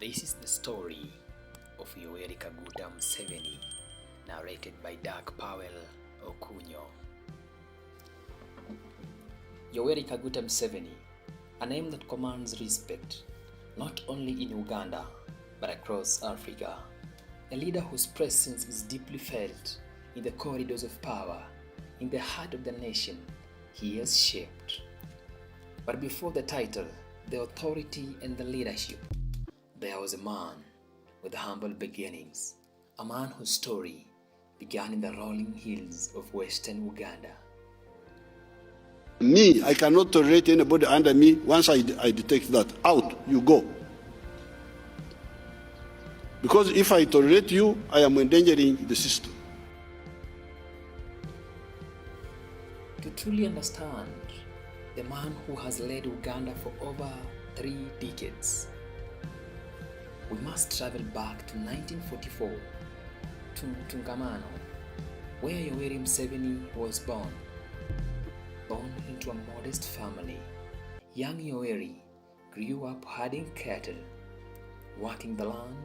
This is the story of Yoweri Museveni, narrated by Doug Powell Okunyo. Yoweri Museveni, a name that commands respect, not only in Uganda, but across Africa. A leader whose presence is deeply felt in the corridors of power, in the heart of the nation he has shaped. But before the title, the authority and the leadership, there was a man with humble beginnings, a man whose story began in the rolling hills of western Uganda. I cannot tolerate anybody under me. Once I detect that, out you go. Because if I tolerate you, I am endangering the system. To truly understand the man who has led Uganda for over 3 decades, we must travel back to 1944 to Tungamano, where Yoweri Museveni was born. Born into a modest family, young Yoweri grew up herding cattle, working the land,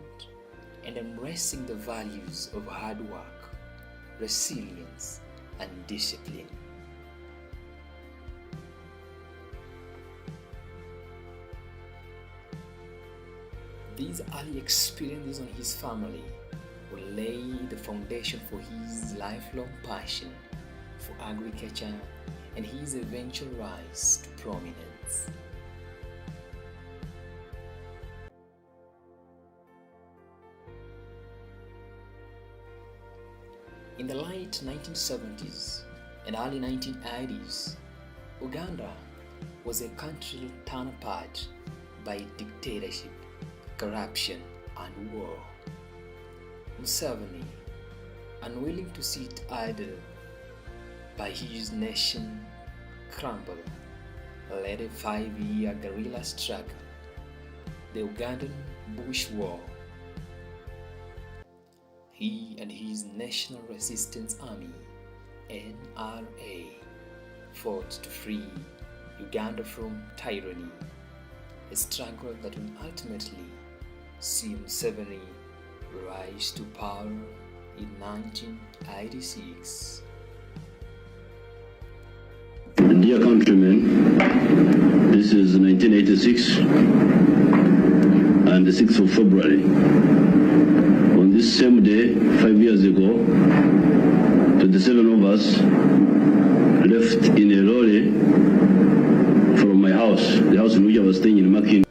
and embracing the values of hard work, resilience, and discipline. These early experiences on his family will lay the foundation for his lifelong passion for agriculture and his eventual rise to prominence. In the late 1970s and early 1980s, Uganda was a country torn apart by dictatorship, corruption, and war. Museveni, unwilling to sit idle by his nation crumble, led a 5-year guerrilla struggle, the Ugandan Bush War. He and his National Resistance Army, NRA, fought to free Uganda from tyranny, a struggle that will ultimately see Museveni rise to power in 1986. Dear countrymen, this is 1986 and the 6th of February. On this same day, 5 years ago, 27 of us left in a lorry from my house, the house in which I was staying in Makin.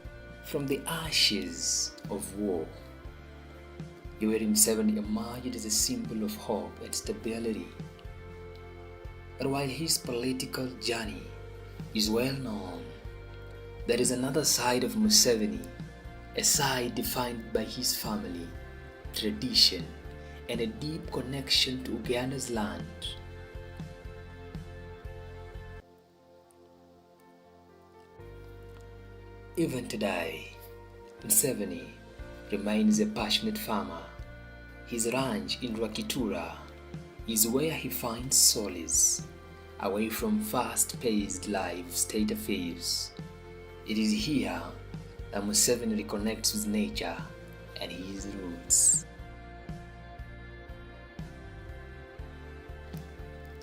From the ashes of war, Yoweri Museveni emerged as a symbol of hope and stability. But while his political journey is well known, there is another side of Museveni, a side defined by his family, tradition, and a deep connection to Uganda's land. Even today, Museveni remains a passionate farmer. His ranch in Rwakitura is where he finds solace, away from fast-paced life state affairs. It is here that Museveni reconnects with nature and his roots.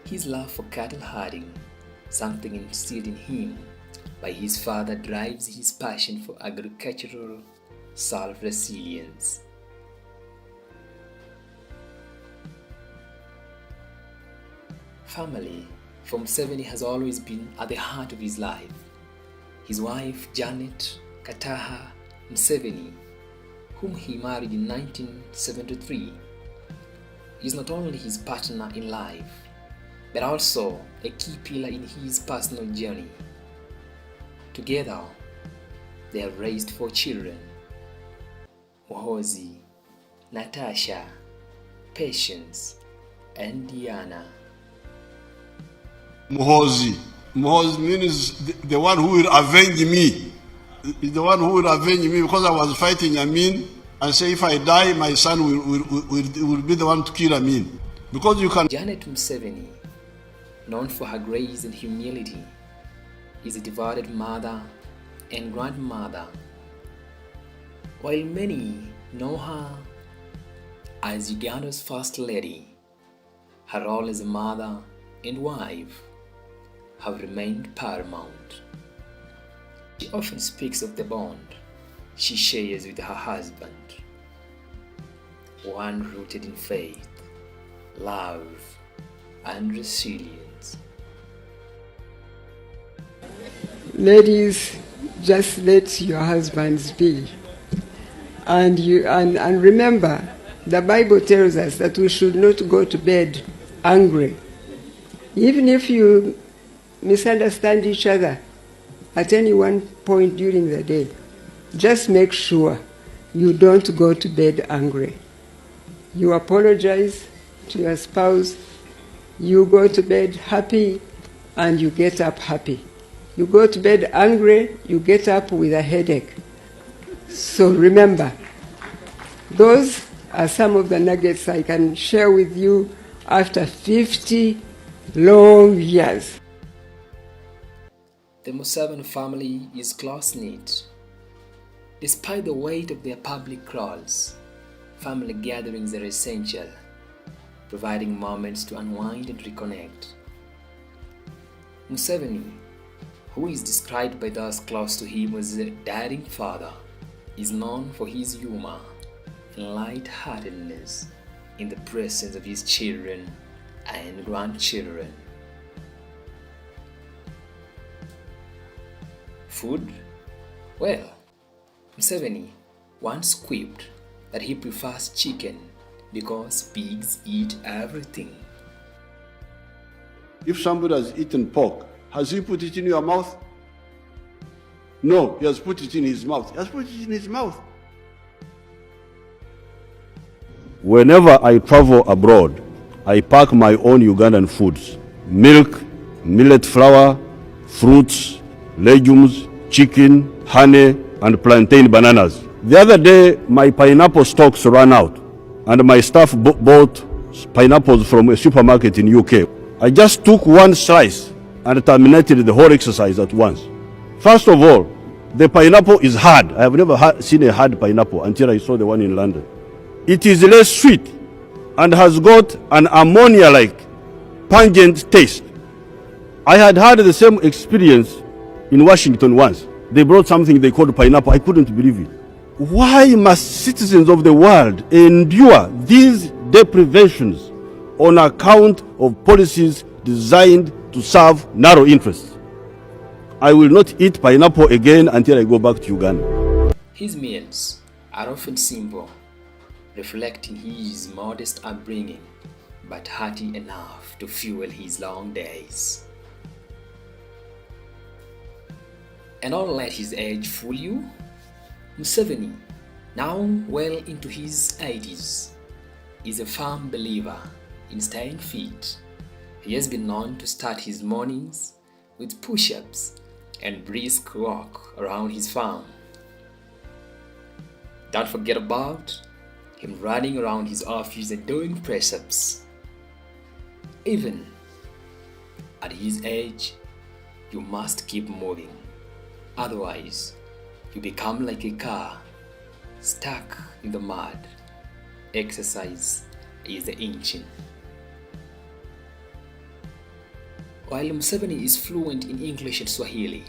His love for cattle herding, something instilled in him by his father, drives his passion for agricultural self-resilience. Family for Museveni has always been at the heart of his life. His wife, Janet Kataha Museveni, whom he married in 1973, is not only his partner in life, but also a key pillar in his personal journey. Together, they have raised 4 children: Muhozi, Natasha, Patience, and Diana. Muhozi means the one who will avenge me. The one who will avenge me, because I was fighting Amin and say if I die, my son will be the one to kill Amin. Because you can. Janet Museveni, known for her grace and humility, is a devoted mother and grandmother. While many know her as Uganda's First Lady, her role as a mother and wife have remained paramount. She often speaks of the bond she shares with her husband, one rooted in faith, love, and resilience. Ladies, just let your husbands be. And remember, the Bible tells us that we should not go to bed angry. Even if you misunderstand each other at any one point during the day, just make sure you don't go to bed angry. You apologize to your spouse, you go to bed happy, and you get up happy. You go to bed angry, you get up with a headache. So remember, those are some of the nuggets I can share with you after 50 long years. The Museveni family is close-knit. Despite the weight of their public roles, family gatherings are essential, providing moments to unwind and reconnect. Museveni, who is described by those close to him as a daring father, is known for his humor and light-heartedness in the presence of his children and grandchildren. Food? Well, Museveni once quipped that he prefers chicken because pigs eat everything. If somebody has eaten pork, has he put it in your mouth? No, he has put it in his mouth. He has put it in his mouth. Whenever I travel abroad, I pack my own Ugandan foods: milk, millet flour, fruits, legumes, chicken, honey, and plantain bananas. The other day, my pineapple stocks ran out, and my staff bought pineapples from a supermarket in UK. I just took one slice and terminated the whole exercise at once. First of all, the pineapple is hard. I have never seen a hard pineapple until I saw the one in London. It is less sweet and has got an ammonia-like pungent taste. I had had the same experience in Washington once. They brought something they called pineapple. I couldn't believe it. Why must citizens of the world endure these deprivations on account of policies designed to serve narrow interests? I will not eat pineapple again until I go back to Uganda. His meals are often simple, reflecting his modest upbringing, but hearty enough to fuel his long days. And don't let his age fool you. Museveni, now well into his 80s, is a firm believer in staying fit. He has been known to start his mornings with push-ups and brisk walk around his farm. Don't forget about him running around his office and doing press-ups. Even at his age, you must keep moving. Otherwise, you become like a car stuck in the mud. Exercise is the engine. While Museveni is fluent in English and Swahili,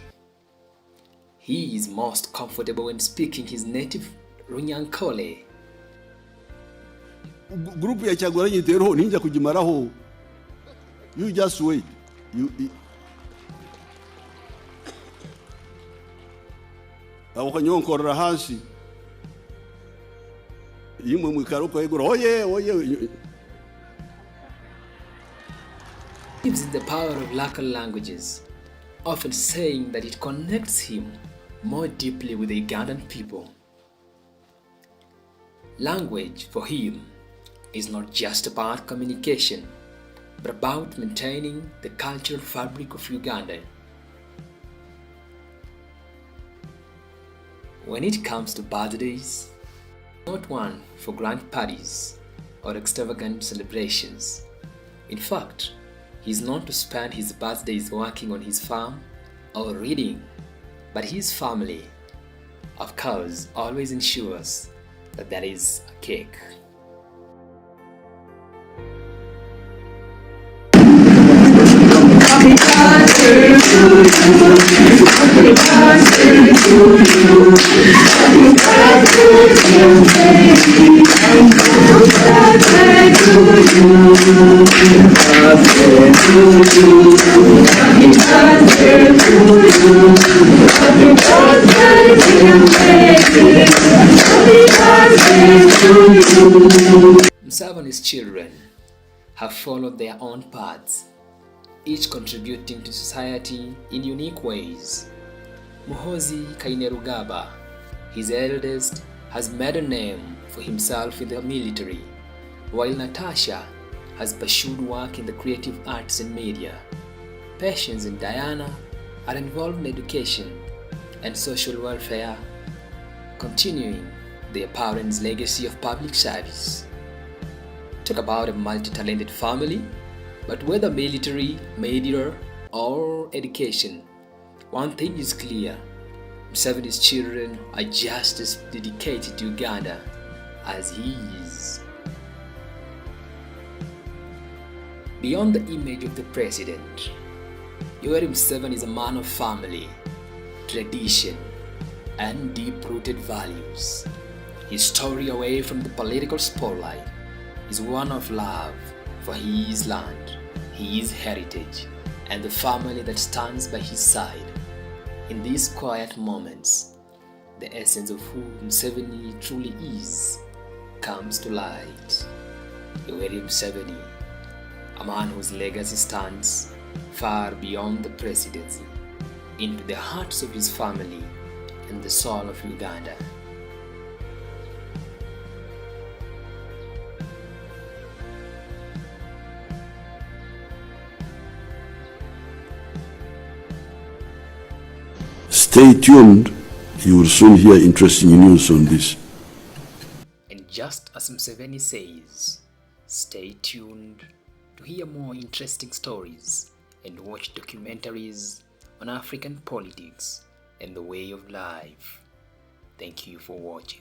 he is most comfortable when speaking his native Runyankole. Group ya chagura nyitero ninja kujimaraho. You just wait. Awakanyonkorera hasi. Yimwe mwikaruko egura oye. Believes in the power of local languages, often saying that it connects him more deeply with the Ugandan people. Language for him is not just about communication, but about maintaining the cultural fabric of Uganda. When it comes to birthdays, not one for grand parties or extravagant celebrations. In fact, he is known to spend his birthdays working on his farm or reading, but his family of course, always ensures that there is a cake. Museveni's children have followed their own paths, each contributing to society in unique ways. Muhoozi Kainerugaba, his eldest, has made a name for himself in the military, while Natasha has pursued work in the creative arts and media. Patience and Diana are involved in education and social welfare, continuing their parents' legacy of public service. Talk about a multi-talented family, but whether military, media, or education, one thing is clear: Museveni's children are just as dedicated to Uganda as he is. Beyond the image of the president, Yoweri Museveni is a man of family, tradition, and deep-rooted values. His story away from the political spotlight is one of love for his land, his heritage, and the family that stands by his side. In these quiet moments, the essence of who Museveni truly is comes to light. Yoweri Museveni, a man whose legacy stands far beyond the presidency, into the hearts of his family and the soul of Uganda. Stay tuned, you will soon hear interesting news on this. And just as Museveni says, stay tuned to hear more interesting stories and watch documentaries on African politics and the way of life. Thank you for watching.